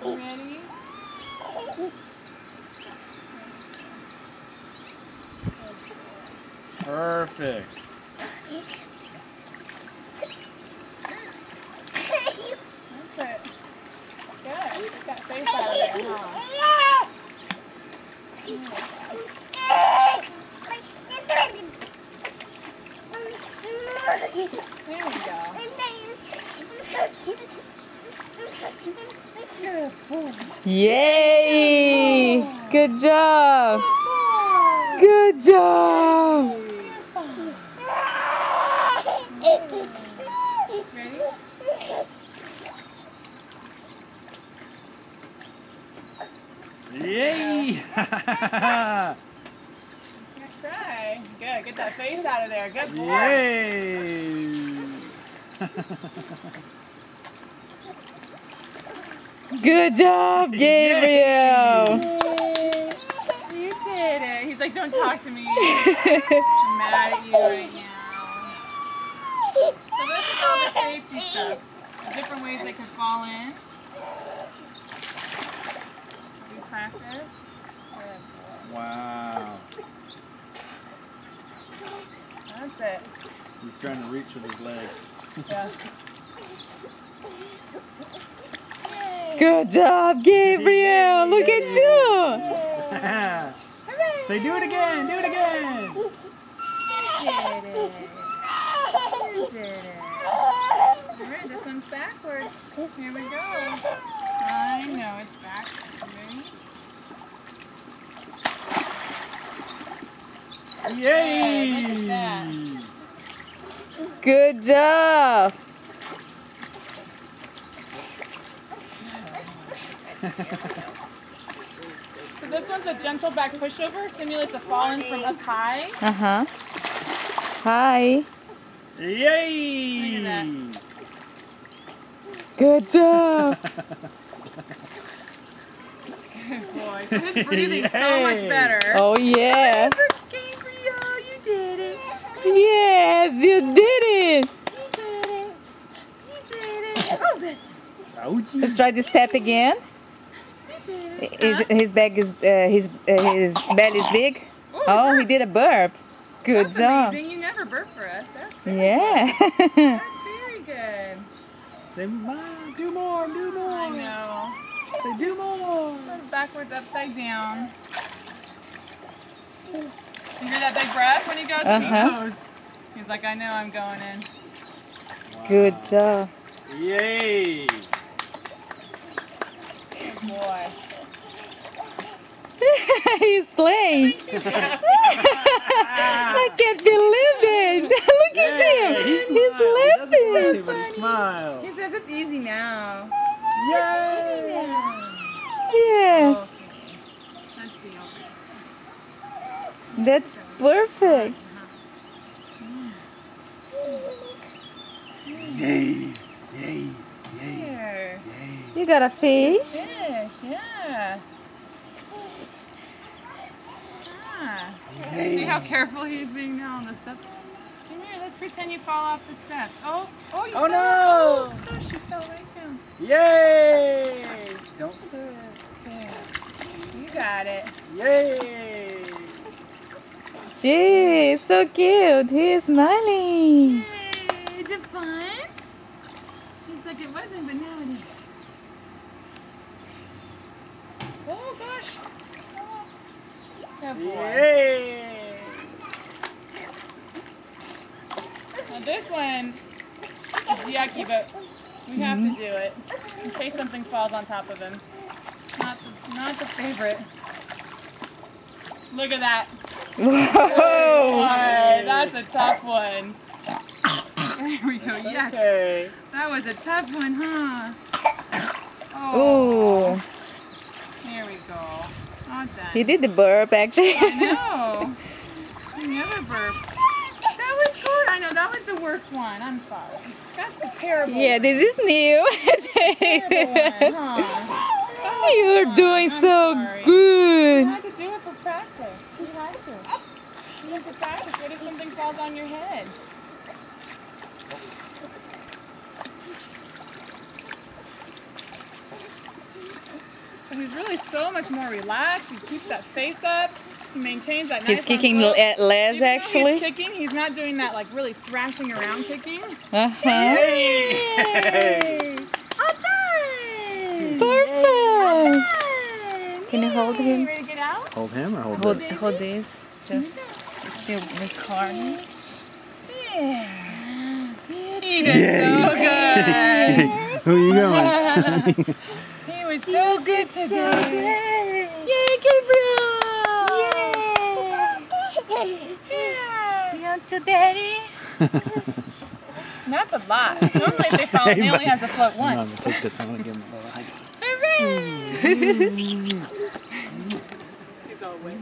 Ready? Perfect. That's it. Good. Get that face out of there, huh? There we go. Good boy. Yay! Good job! Good job! Ready? Yay! Can't cry. Good. Get that face out of there. Good boy. Yay! Good job, Gabriel! You did it. He's like, don't talk to me. I'm mad at you right now. So this is all the safety stuff. The different ways they can fall in. You practice. Good boy. Wow. That's it. He's trying to reach with his leg. Yeah. Good job, Gabriel! Look at you! Say, do it again! Do it again! You did it. You did it. Alright, this one's backwards. Here we go. I know it's backwards. Ready? Yay! Look at that. Good job! So this one's a gentle back pushover. Simulates a falling from up high. Uh-huh. Hi. Yay! Look at Good job! Good boy. So his breathing's so much better. Oh yeah! Gabriel, you did it. Yes, you did it! You did it. You did it. Oh, bless you. Ouchie. Let's try this step again. You did it. His belly is big. Oh, he did a burp. Good That's job. amazing. You never burp for us. That's very Yeah. good. That's very good. Say, Mom, do more, do more. I know. Say, do more. So it's backwards, upside down. You hear that big breath when he goes? And he goes. He's like, I know I'm going in. Good job. Yay! Good boy. He's playing. I can't believe it. Look at him. He's laughing. But he smiled. He says it's easy now. Yay! Yeah, Okay. Let's see over here. that's perfect. Yay! Yay! Yay! Here. Yay! You got a fish? Fish, yeah. Ah. Yay. See how careful he's being now on the steps? Come here, let's pretend you fall off the steps. Oh, you Oh fell. no! Oh gosh, you fell right down. Yay! Don't say it. There. You got it. Yay! Gee, so cute. He's smiling. Yay! Is it fun? He's like, it wasn't, but now it is. Oh gosh. Oh. Good boy. Yay! Now this one is yucky, but we have to do it in case something falls on top of him. Not the favorite. Look at that. Whoa! Boy, that's a tough one. There we go. Yeah, Okay. that was a tough one, huh? Ooh, Here we go. All done. he did the burp actually. I know. He never burps. That was good. I know that was the worst one. I'm sorry. That's the terrible Yeah, one. this is new. Terrible one, huh? You're doing I'm so sorry. You good. had to do it for practice. You had to. You have to practice. What if something falls on your head? Oh, And he's really so much more relaxed. He keeps that face up. He maintains that nice He's kicking look. less Even though actually. he's kicking, he's not doing that like really thrashing around kicking. Uh-huh. Hey! All done! Perfect. Done! Can you hold him? Ready to get out? Hold him or hold Hold, this? hold this. Just still recording. Yeah. He did so good. Who are you going? He was so good today. Yay, Gabriel! You to daddy? That's a lot. Normally if they fall, they only have to float I'm gonna once. take this on and give him a little hug. Hooray! He's all wet.